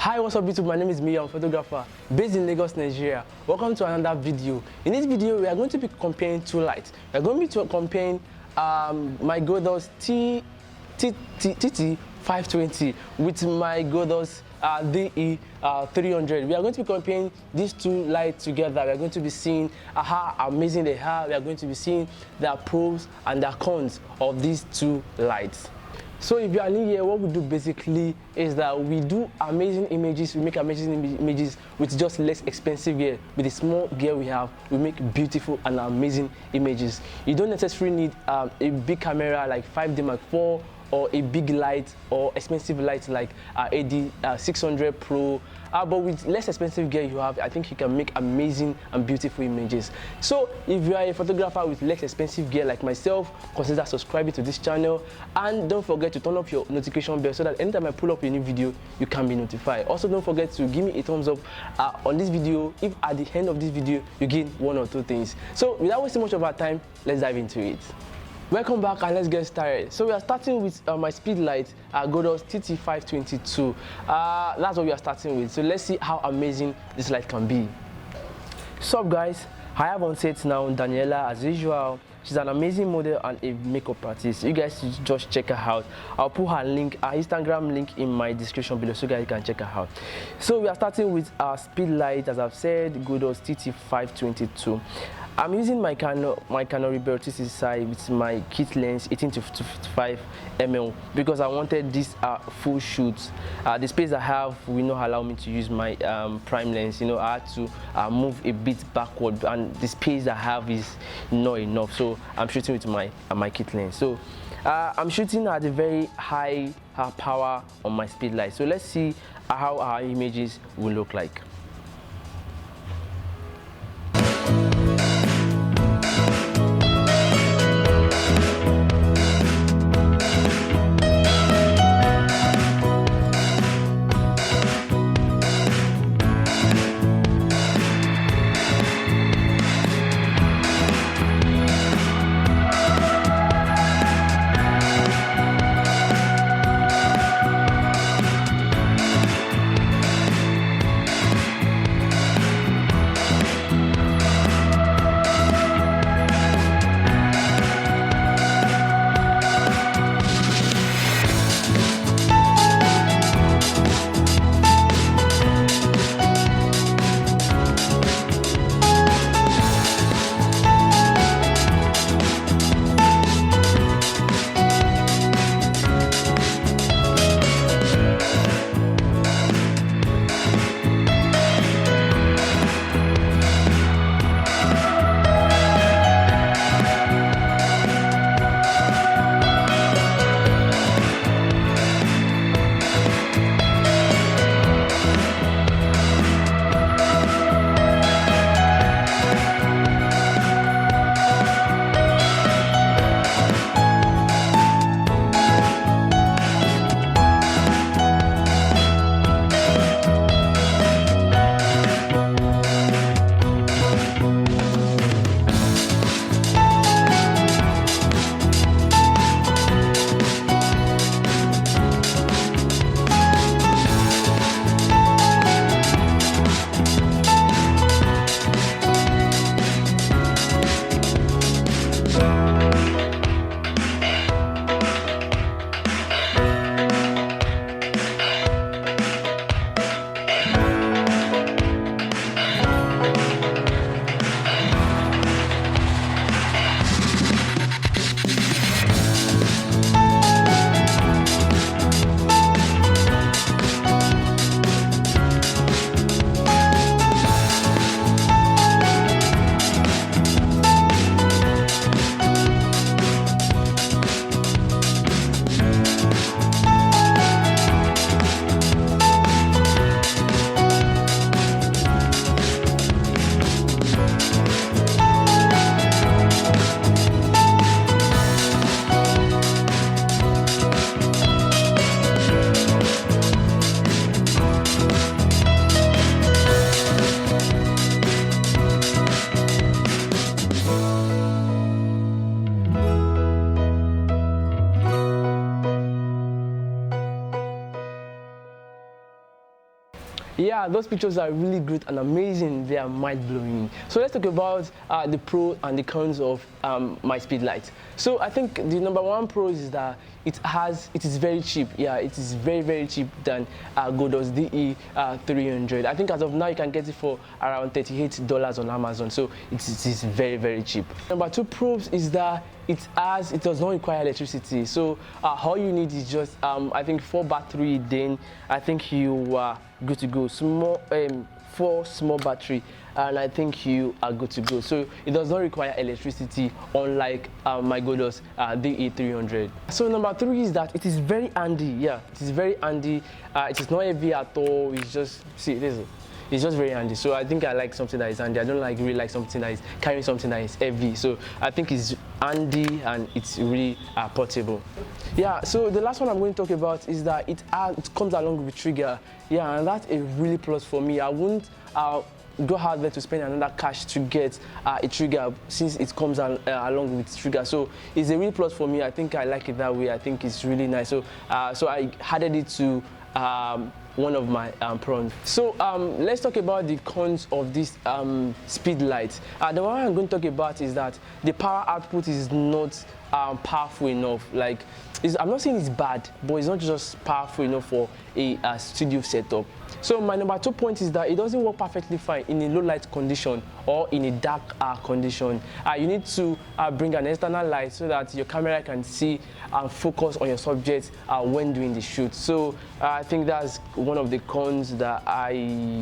Hi, what's up YouTube? My name is Mia, I'm a photographer based in Lagos, Nigeria. Welcome to another video. In this video, we are going to be comparing two lights. We are going to be comparing my Godox TT520 with my Godox De300. We are going to be comparing these two lights together. We are going to be seeing how amazing they are. We are going to be seeing the pros and the cons of these two lights. So if you are new here, what we do basically is that we do amazing images, we make amazing images with just less expensive gear. With the small gear we have, we make beautiful and amazing images. You don't necessarily need a big camera like 5D Mark IV or a big light or expensive light like AD600 Pro. But with less expensive gear you have, I think you can make amazing and beautiful images. So if you are a photographer with less expensive gear like myself, consider subscribing to this channel, and don't forget to turn up your notification bell so that anytime I pull up a new video, you can be notified. Also, don't forget to give me a thumbs up on this video if at the end of this video you gain one or two things. So without wasting much of our time, let's dive into it. Welcome back and let's get started. So we are starting with my Speedlight Godox TT520II. That's what we are starting with. So let's see how amazing this light can be. Sup guys, I have on set now Daniela as usual. She's an amazing model and a makeup artist. You guys should just check her out. I'll put her link, her Instagram link in my description below so you guys can check her out. So we are starting with our Speedlight, as I've said, Godox TT520II. I'm using my Canon Rebel t6i with my kit lens 18-55mm because I wanted this full shoot. The space I have will not allow me to use my prime lens. You know, I had to move a bit backward, and the space I have is not enough. So I'm shooting with my kit lens. So I'm shooting at a very high power on my Speedlight. So let's see how our images will look like. Yeah, those pictures are really good and amazing. They are mind-blowing. So let's talk about the pros and the cons of my Speedlight. So I think the number one pro is that it is very cheap. Yeah, it is very cheap than Godox De300. I think as of now you can get it for around $38 on Amazon. So it is very cheap. Number two pros is that it does not require electricity. So all you need is just I think 4 battery. Then I think you are good to go. 4 small battery, and I think you are good to go. So it does not require electricity, unlike my Godox De300. So number 3 is that it is very handy. Yeah, it is very handy. It is not heavy at all. It's just, see, it's just very handy. So I think I like something that is handy. I don't really like something that is carrying something that is heavy. So I think it's handy and it's really portable. Yeah, so the last one I'm going to talk about is that it comes along with trigger. Yeah, and that's a really plus for me. I wouldn't go out there to spend another cash to get a trigger, since it comes along with trigger. So it's a real plus for me. I think I like it that way. I think it's really nice. So so I added it to one of my pros. So let's talk about the cons of this Speedlight. The one I'm going to talk about is that the power output is not powerful enough. Like, I'm not saying it's bad, but it's not just powerful enough for a studio setup. So my number 2 point is that it doesn't work perfectly fine in a low light condition or in a dark condition. You need to bring an external light so that your camera can see and focus on your subject when doing the shoot. So I think that's one of the cons that I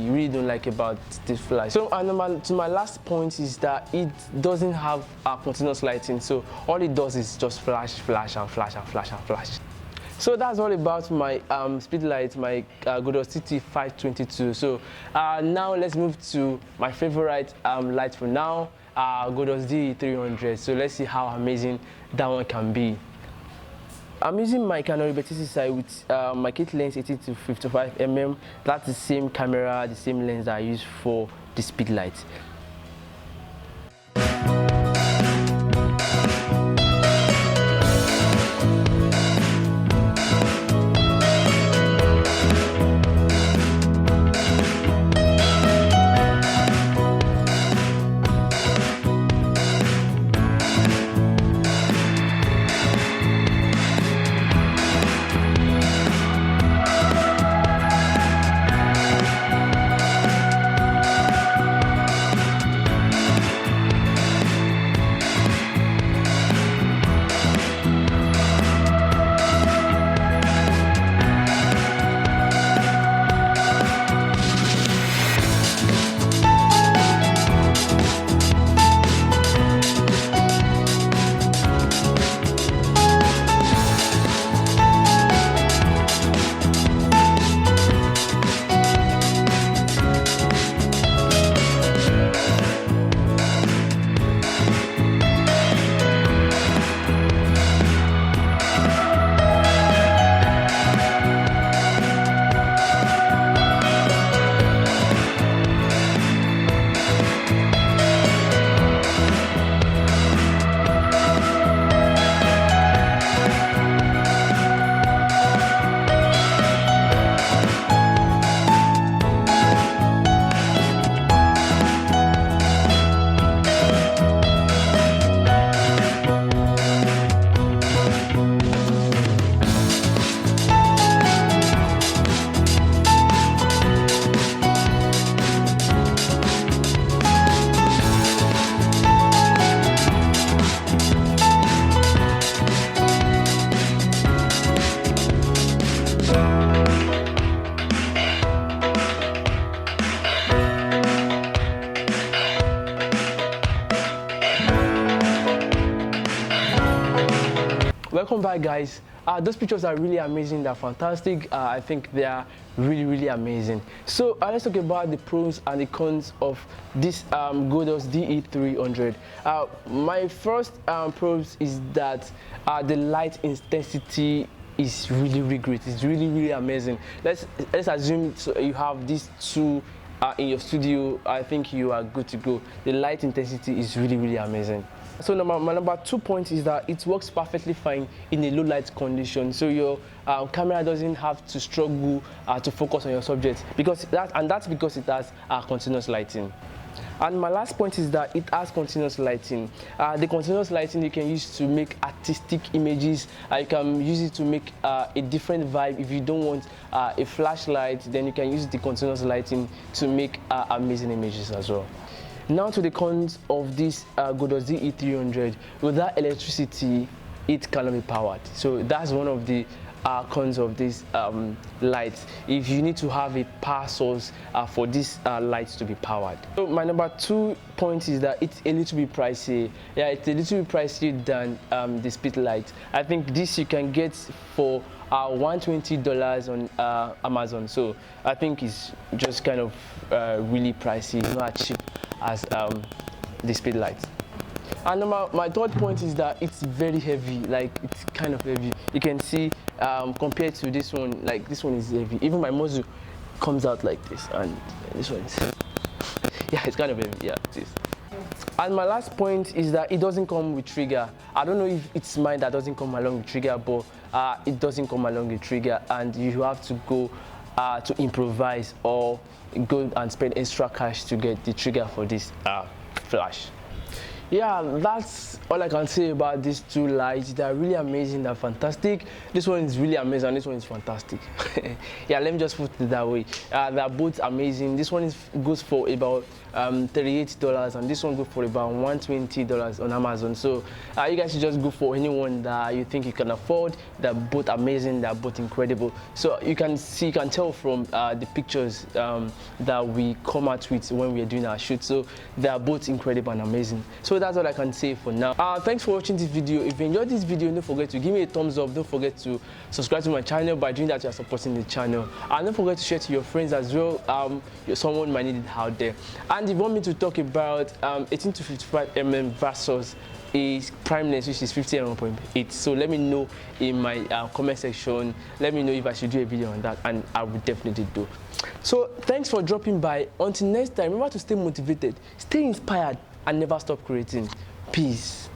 really don't like about this flash. So my last point is that it doesn't have continuous lighting. So all it does is just flash and flash and flash and flash. So that's all about my Speedlight, my Godox TT520II. So now let's move to my favorite light for now, Godox De300. So let's see how amazing that one can be. I'm using my Canon t6i with my kit lens 80-55mm. That's the same camera, the same lens that I use for the Speedlight. Welcome back, guys. Those pictures are really amazing. They're fantastic. I think they are really amazing. So let's talk about the pros and the cons of this Godox De300. My first pros is that the light intensity is really great. It's really amazing. Let's assume you have these two in your studio. I think you are good to go. The light intensity is really amazing. So my number 2 point is that it works perfectly fine in a low light condition. So your camera doesn't have to struggle to focus on your subject, because that's because it has continuous lighting. And my last point is that it has continuous lighting. The continuous lighting you can use to make artistic images. You can use it to make a different vibe. If you don't want a flashlight, then you can use the continuous lighting to make amazing images as well. Now to the cons of this Godox De300. Without electricity, it cannot be powered. So that's one of the cons of this light. If you need to have a power source for this light to be powered. So my number 2 point is that it's a little bit pricey. Yeah, it's a little bit pricier than the Speedlight. I think this you can get for $120 on Amazon. So I think it's just kind of really pricey. It's not as cheap as the Speedlight. And my 3rd point is that it's very heavy. Like, it's kind of heavy. You can see compared to this one, like this one is heavy. Even my muzzle comes out like this, and this one is yeah, it's kind of heavy. Yeah, it is. And my last point is that it doesn't come with trigger. I don't know if it's mine that doesn't come along with trigger, but it doesn't come along with trigger, and you have to go to improvise or go and spend extra cash to get the trigger for this flash. Yeah, that's all I can say about these two lights. They're really amazing, they're fantastic. This one is really amazing, and this one is fantastic. Yeah, let me just put it that way. They're both amazing. This one goes for about $38, and this one goes for about $120 on Amazon. So you guys should just go for anyone that you think you can afford. They're both amazing, they're both incredible. So you can tell from the pictures that we come out with when we're doing our shoot. So they're both incredible and amazing. So that's all I can say for now. Thanks for watching this video. If you enjoyed this video, don't forget to give me a thumbs up. Don't forget to subscribe to my channel. By doing that, you're supporting the channel. And don't forget to share to your friends as well. Someone might need it out there. And if you want me to talk about 18 to 55mm versus a prime lens which is 50mm1.8, so let me know in my comment section. Let me know if I should do a video on that, and I will definitely do. So thanks for dropping by. Until next time, remember to stay motivated, stay inspired, and never stop creating. Peace.